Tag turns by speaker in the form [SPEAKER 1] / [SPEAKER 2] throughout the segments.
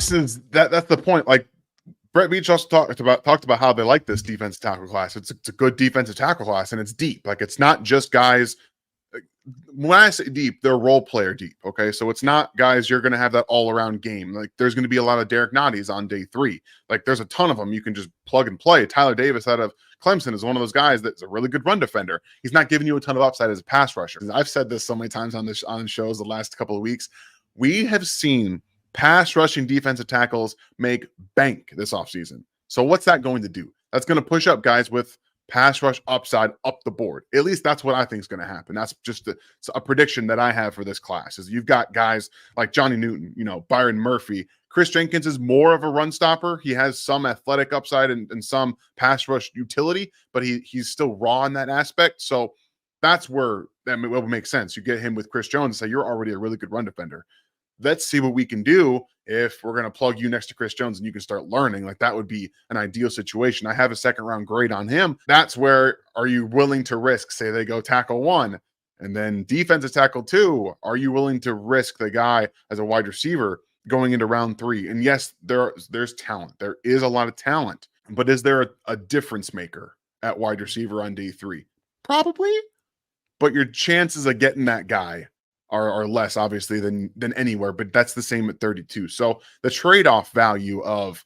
[SPEAKER 1] That's the point. Like Brett Veach also talked about how they like this defensive tackle class. It's a good defensive tackle class, and it's deep. Like it's not just guys. When I say deep, they're role player deep. Okay, so it's not guys you're going to have that all around game. Like there's going to be a lot of Derek Notties on day 3. Like there's a ton of them you can just plug and play. Tyler Davis out of Clemson is one of those guys that's a really good run defender. He's not giving you a ton of upside as a pass rusher. I've said this so many times on shows the last couple of weeks. We have seen pass rushing defensive tackles make bank this offseason. So what's that going to do? That's going to push up guys with pass rush upside up the board. At least that's what I think is going to happen. That's just a prediction that I have for this class is you've got guys like Johnny Newton, Byron Murphy. Chris Jenkins is more of a run stopper. He has some athletic upside and some pass rush utility, but he's still raw in that aspect. So that's where that will make sense. You get him with Chris Jones and say, you're already a really good run defender. Let's see what we can do if we're going to plug you next to Chris Jones and you can start learning. Like that would be an ideal situation. I have a second round grade on him. That's where are you willing to risk, say they go tackle 1 and then defensive tackle 2. Are you willing to risk the guy as a wide receiver going into round 3? And yes, there's talent. There is a lot of talent, but is there a difference maker at wide receiver on day 3? Probably, but your chances of getting that guy are less obviously than anywhere, but that's the same at 32. So the trade-off value of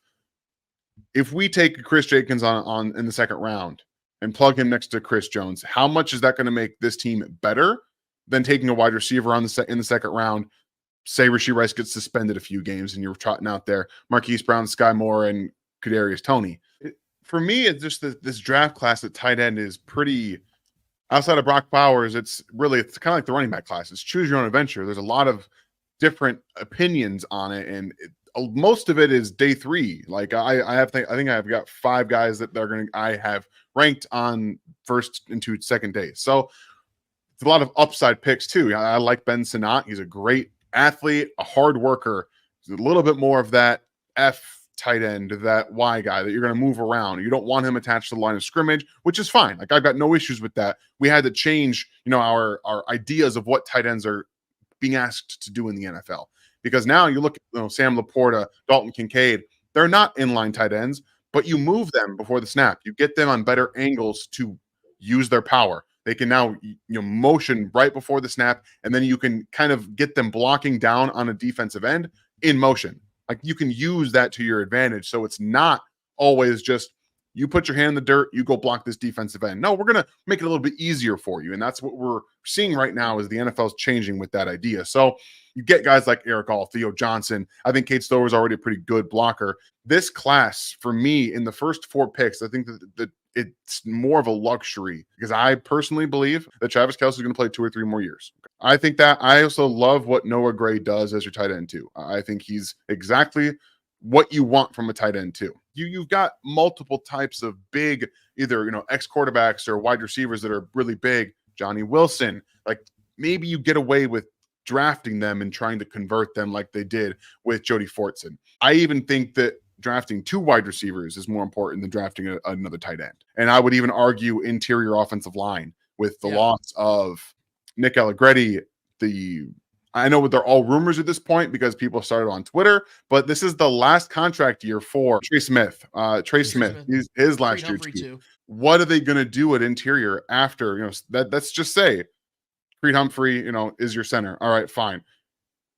[SPEAKER 1] if we take Chris Jenkins on in the second round and plug him next to Chris Jones, how much is that going to make this team better than taking a wide receiver in the second round? Say Rashee Rice gets suspended a few games and you're trotting out there Marquise Brown, Sky Moore, and Kadarius Toney. For me, it's just this draft class at tight end is pretty. Outside of Brock Bowers, it's kind of like the running back class. It's choose your own adventure. There's a lot of different opinions on it, and most of it is day 3. Like I think I've got 5 guys that I have ranked on first into second day. So it's a lot of upside picks too. I like Ben Sinnott. He's a great athlete, a hard worker. He's a little bit more of that F tight end, that Y guy that you're going to move around. You don't want him attached to the line of scrimmage, which is fine. Like I've got no issues with that. We had to change, our ideas of what tight ends are being asked to do in the NFL, because now you look at Sam Laporta, Dalton Kincaid. They're not inline tight ends, but you move them before the snap. You get them on better angles to use their power. They can now motion right before the snap, and then you can kind of get them blocking down on a defensive end in motion. Like you can use that to your advantage. So it's not always just you put your hand in the dirt, you go block this defensive end. No, we're going to make it a little bit easier for you. And that's what we're seeing right now is the NFL is changing with that idea. So you get guys like Eric All, Theo Johnson. I think Cade Stover is already a pretty good blocker. This class, for me, in the first 4 picks, I think that it's more of a luxury because I personally believe that Travis Kelce is going to play 2 or 3 more years. I think that I also love what Noah Gray does as your tight end too. I think he's exactly what you want from a tight end too. You've got multiple types of big, either ex quarterbacks or wide receivers that are really big. Johnny Wilson, like maybe you get away with drafting them and trying to convert them like they did with Jody Fortson. I even think that drafting 2 wide receivers is more important than drafting another tight end. And I would even argue interior offensive line with the loss of Nick Allegretti. I know they're all rumors at this point because people started on Twitter, but this is the last contract year for Trey Smith. Trey Smith, his last year too. What are they going to do at interior after, let's just say Creed Humphrey, is your center. All right, fine.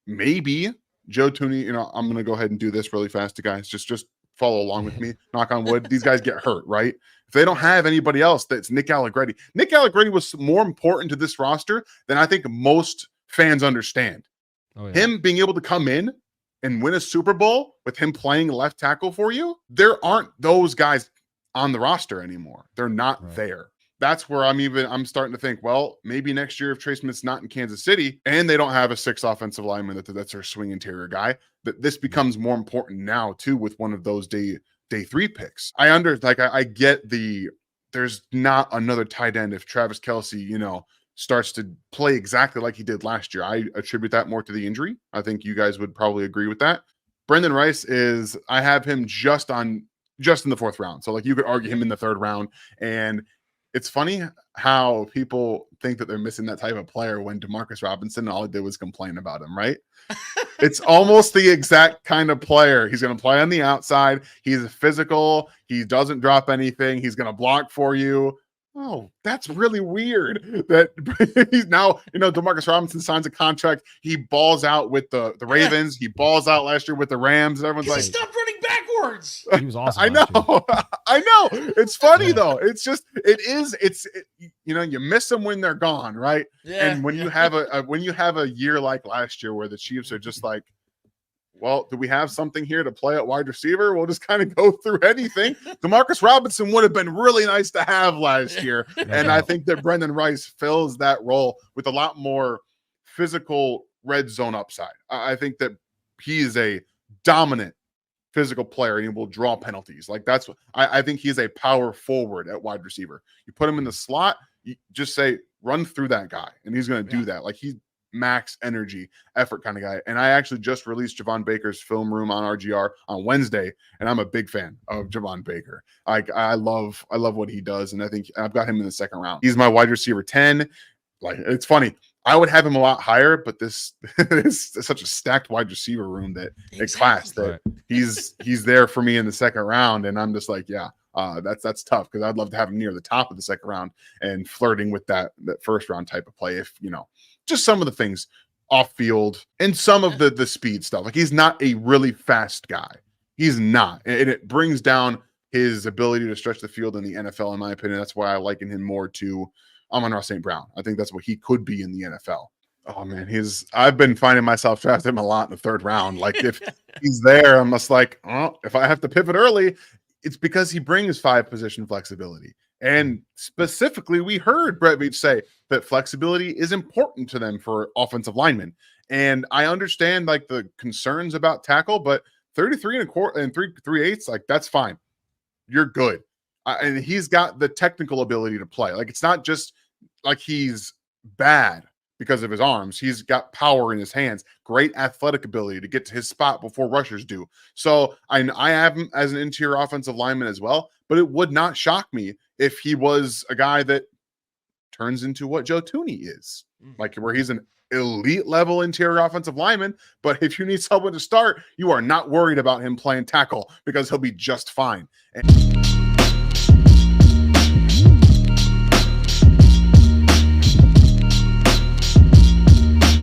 [SPEAKER 1] Maybe Joe Thuney, I'm going to go ahead and do this really fast, guys. Just follow along with me. Knock on wood. These guys get hurt, right? If they don't have anybody else, that's Nick Allegretti. Nick Allegretti was more important to this roster than I think most fans understand. Oh, yeah. Him being able to come in and win a Super Bowl with him playing left tackle for you, there aren't those guys on the roster anymore. They're not there. That's where I'm starting to think, well, maybe next year if Trey Smith's not in Kansas City and they don't have a 6th offensive lineman that's their swing interior guy, that this becomes more important now too with one of those day 3 picks. I get there's not another tight end if Travis Kelce, starts to play exactly like he did last year. I attribute that more to the injury. I think you guys would probably agree with that. Brendan Rice I have him just in the 4th round. So like you could argue him in the 3rd round, and it's funny how people think that they're missing that type of player when Demarcus Robinson, all he did was complain about him, right? It's almost the exact kind of player. He's going to play on the outside. He's physical. He doesn't drop anything. He's going to block for you. Oh, that's really weird that he's now, Demarcus Robinson signs a contract. He balls out with the Ravens. He balls out last year with the Rams. And everyone's like,
[SPEAKER 2] he stopped running backwards.
[SPEAKER 3] He was awesome.
[SPEAKER 1] I know. I know. It's funny though. It's just, you miss them when they're gone. Right.
[SPEAKER 2] Yeah,
[SPEAKER 1] and when you have when you have a year like last year where the Chiefs are just like, well, do we have something here to play at wide receiver? We'll just kind of go through anything. Demarcus Robinson would have been really nice to have last year. And I think that Brendan Rice fills that role with a lot more physical red zone upside. I think that he is a dominant physical player and he will draw penalties. Like that's what I think he's a power forward at wide receiver. You put him in the slot, you just say, run through that guy. And he's going to do that. Like he's max energy effort kind of guy. And I actually just released Javon Baker's film room on RGR on Wednesday, and I'm a big fan of Javon Baker. I love what he does, and I think I've got him in the second round. He's my wide receiver 10. Like it's funny, I would have him a lot higher, but this is such a stacked wide receiver room that class that he's there for me in the second round, and I'm just like, yeah. That's tough because I'd love to have him near the top of the second round and flirting with that first round type of play. If just some of the things off field and some of the speed stuff. Like he's not a really fast guy. He's not, and it brings down his ability to stretch the field in the NFL. In my opinion, that's why I liken him more to Amon-Ra St. Brown. I think that's what he could be in the NFL. Oh man, I've been finding myself drafting him a lot in the third round. Like if he's there, I'm just like, oh, if I have to pivot early. It's because he brings 5 position flexibility. And specifically, we heard Brett Veach say that flexibility is important to them for offensive linemen. And I understand like the concerns about tackle, but 33 1/4 and 3/8, like that's fine. You're good. And he's got the technical ability to play. Like it's not just like he's bad because of his arms. He's got power in his hands, great athletic ability to get to his spot before rushers do. So I have him as an interior offensive lineman as well, but it would not shock me if he was a guy that turns into what Joe Thuney is, like where he's an elite level interior offensive lineman. But if you need someone to start, you are not worried about him playing tackle because he'll be just fine. And